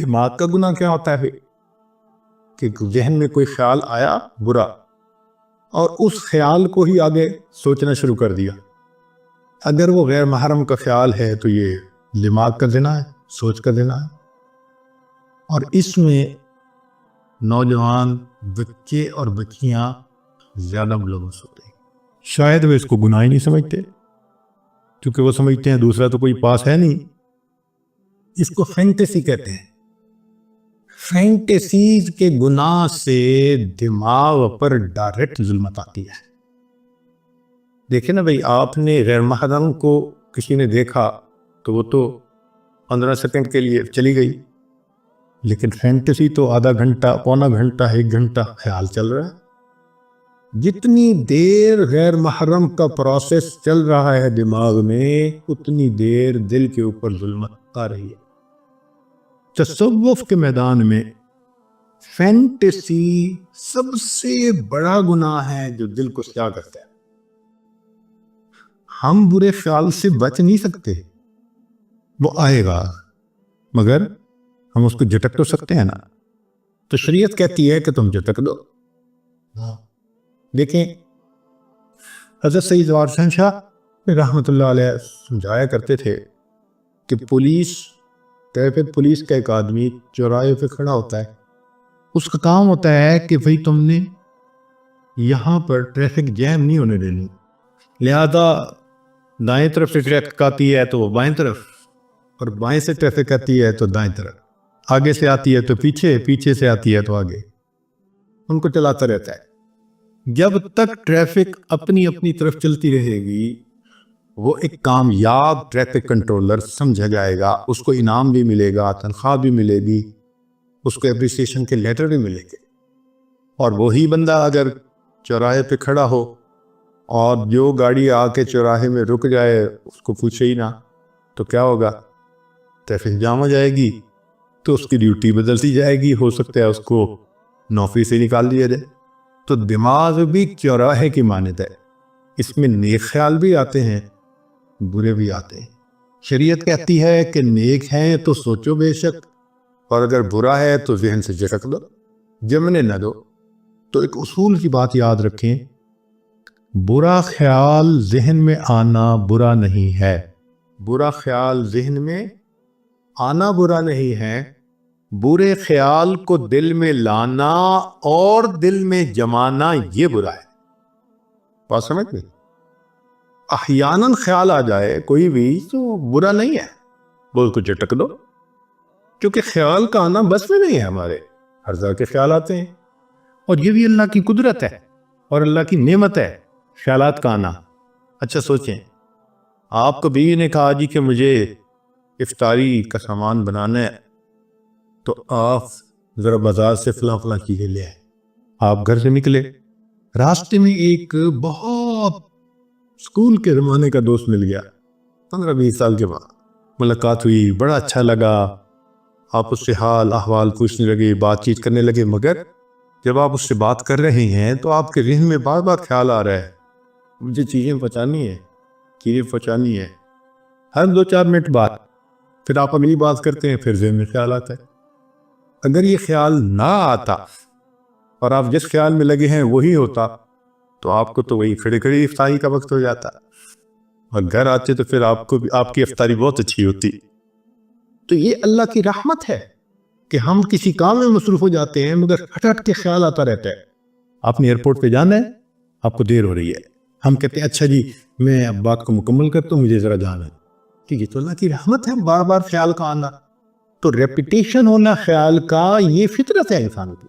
دماغ کا گناہ کیا ہوتا ہے کہ ذہن میں کوئی خیال آیا برا اور اس خیال کو ہی آگے سوچنا شروع کر دیا. اگر وہ غیر محرم کا خیال ہے تو یہ دماغ کا زنا ہے، سوچ کا زنا ہے. اور اس میں نوجوان بچے اور بچیاں زیادہ ملوث ہوتے ہیں. شاید وہ اس کو گناہ ہی نہیں سمجھتے کیونکہ وہ سمجھتے ہیں دوسرا تو کوئی پاس ہے نہیں. اس کو فینٹیسی کہتے ہیں. فینٹیسیز کے گناہ سے دماغ پر ڈائریکٹ ظلمت آتی ہے. دیکھیں نا بھئی، آپ نے غیر محرم کو کسی نے دیکھا تو وہ تو 15 سیکنڈ کے لیے چلی گئی، لیکن فینٹیسی تو آدھا گھنٹہ، پونا گھنٹہ، 1 گھنٹہ خیال چل رہا ہے. جتنی دیر غیر محرم کا پروسیس چل رہا ہے دماغ میں، اتنی دیر دل کے اوپر ظلمت آ رہی ہے. تصوف کے میدان میں فینٹیسی سب سے بڑا گناہ ہے جو دل کو سیاہ کرتا ہے. ہم برے خیال سے بچ نہیں سکتے، وہ آئے گا مگر ہم اس کو جھٹک تو سکتے ہیں نا. تو شریعت کہتی ہے کہ تم جھٹک دو. دیکھیں، حضرت سید جوار حسین شاہ رحمۃ اللہ علیہ سمجھایا کرتے تھے کہ ٹریفک پولیس کا ایک آدمی چوراہے پہ کھڑا ہوتا ہے. اس کا کام ہوتا ہے کہ بھئی تم نے یہاں پر ٹریفک جیم نہیں ہونے دینی، لہذا دائیں طرف سے ٹریفک آتی ہے تو وہ بائیں طرف، اور بائیں سے ٹریفک آتی ہے تو دائیں طرف، آگے سے آتی ہے تو پیچھے، پیچھے سے آتی ہے تو آگے، ان کو چلاتا رہتا ہے. جب تک ٹریفک اپنی اپنی طرف چلتی رہے گی وہ ایک کامیاب ٹریفک کنٹرولر سمجھا جائے گا. اس کو انعام بھی ملے گا، تنخواہ بھی ملے گی، اس کو اپریسیشن کے لیٹر بھی ملے گے. اور وہی بندہ اگر چوراہے پہ کھڑا ہو اور جو گاڑی آ کے چوراہے میں رک جائے اس کو پوچھے ہی نہ تو کیا ہوگا؟ ٹریفک جام ہو جائے گی، تو اس کی ڈیوٹی بدلتی جائے گی، ہو سکتا ہے اس کو نوکری سے نکال دیا جائے. تو دماغ بھی چوراہے کی مانند ہے، اس میں نیک خیال بھی آتے ہیں، برے بھی آتے ہیں. شریعت کہتی ہے کہ نیک ہیں تو سوچو بے شک، اور اگر برا ہے تو ذہن سے جھٹک دو، جمنے نہ دو. تو ایک اصول کی بات یاد رکھیں، برا خیال ذہن میں آنا برا نہیں ہے. برا خیال ذہن میں آنا برا نہیں ہے، برے خیال کو دل میں لانا اور دل میں جمانا یہ برا ہے. بات سمجھ گئے؟ احیاناً خیال آ جائے کوئی بھی تو برا نہیں ہے، وہ اس کو جھٹک دو، کیونکہ خیال کا آنا بس میں نہیں ہے. ہمارے ہر طرح کے خیال آتے ہیں، اور یہ بھی اللہ کی قدرت ہے اور اللہ کی نعمت ہے خیالات کا آنا. اچھا سوچیں، آپ کو بیوی نے کہا جی کہ مجھے افطاری کا سامان بنانا ہے، تو آپ ذرا بازار سے فلاں فلاں چیزیں لے آئے. آپ گھر سے نکلے، راستے میں ایک بہت اسکول کے زمانے کا دوست مل گیا. 15-20 سال کے بعد ملاقات ہوئی، بڑا اچھا لگا، آپ اس سے حال احوال پوچھنے لگے، بات چیت کرنے لگے. مگر جب آپ اس سے بات کر رہے ہیں تو آپ کے ذہن میں بار بار خیال آ رہا ہے مجھے چیزیں پہنچانی ہے، چیزیں پہنچانی ہے. ہر 2-4 منٹ بعد پھر آپ اگلی بات کرتے ہیں، پھر ذہن میں خیال آتا ہے. اگر یہ خیال نہ آتا اور آپ جس خیال میں لگے ہیں وہی ہوتا تو آپ کو تو وہی کھڑے کھڑے افطاری کا وقت ہو جاتا، اور گھر آتے تو پھر آپ کو بھی آپ کی افطاری بہت اچھی ہوتی. تو یہ اللہ کی رحمت ہے کہ ہم کسی کام میں مصروف ہو جاتے ہیں مگر ہٹ ہٹ کے خیال آتا رہتا ہے. آپ نے ایئرپورٹ پہ جانا ہے، آپ کو دیر ہو رہی ہے، ہم کہتے ہیں اچھا جی میں اب بات کو مکمل کرتا ہوں، مجھے ذرا جانا ہے. ٹھیک ہے، تو اللہ کی رحمت ہے بار بار خیال کا آنا. تو ریپیٹیشن ہونا خیال کا یہ فطرت ہے انسان کی.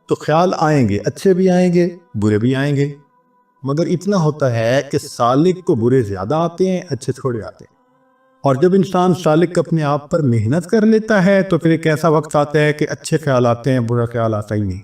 تو خیال آئیں گے، اچھے بھی آئیں گے، برے بھی آئیں گے، مگر اتنا ہوتا ہے کہ سالک کو برے زیادہ آتے ہیں، اچھے تھوڑے آتے ہیں. اور جب انسان سالک اپنے آپ پر محنت کر لیتا ہے تو پھر ایک ایسا وقت آتا ہے کہ اچھے خیال آتے ہیں، برا خیال آتا ہی نہیں.